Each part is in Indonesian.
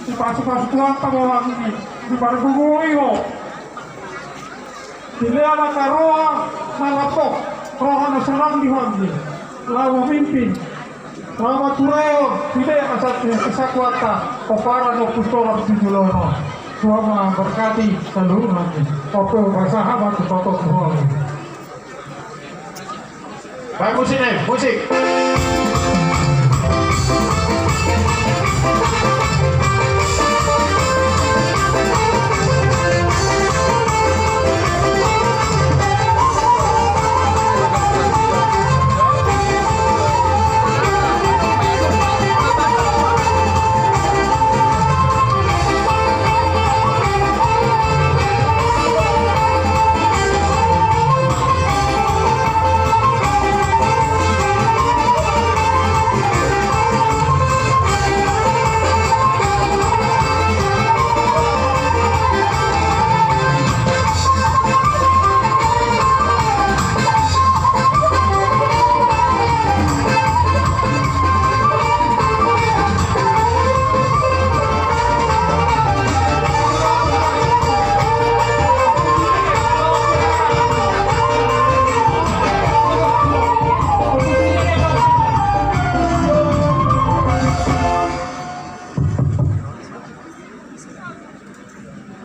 Ipasok-pasok lang tawag ini. Di barbugoy mo. Sila makaroang malapok. Rohan na sarang dihangi. Lawa mimpin. Lawa tureo. Tidak kesakuata. Kopara no kustoran simulono. Tuhan berkati seluruh hati. Oke, bersahabat toto Tuhan. Baik musik nih, musik.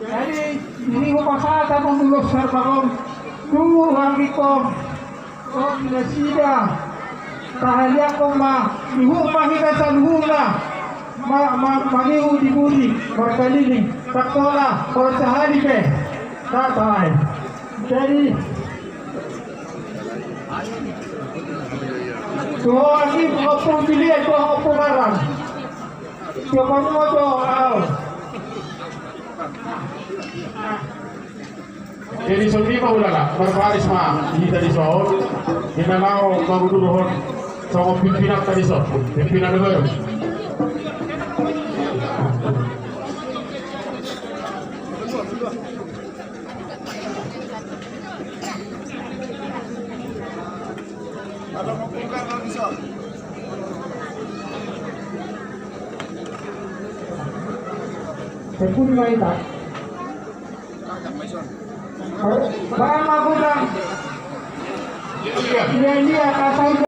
Jadi ini upasada menulog sa bagong tuhan ko o nasida tahaya ko mahina sa luhuna magihu di budi berkeliling taktola bersahari pe tatay. Jadi tuhan ini mengopong pilihan ko opong arang siapa mo to Jadi sondi mah ulah berbaris mah di tadi soal kita mau dulu sama pimpinan tadi soal pimpinan negara. Ada mau bongkar lagi soal. Sepuluh kali tak. Bang aku bilang, dia kata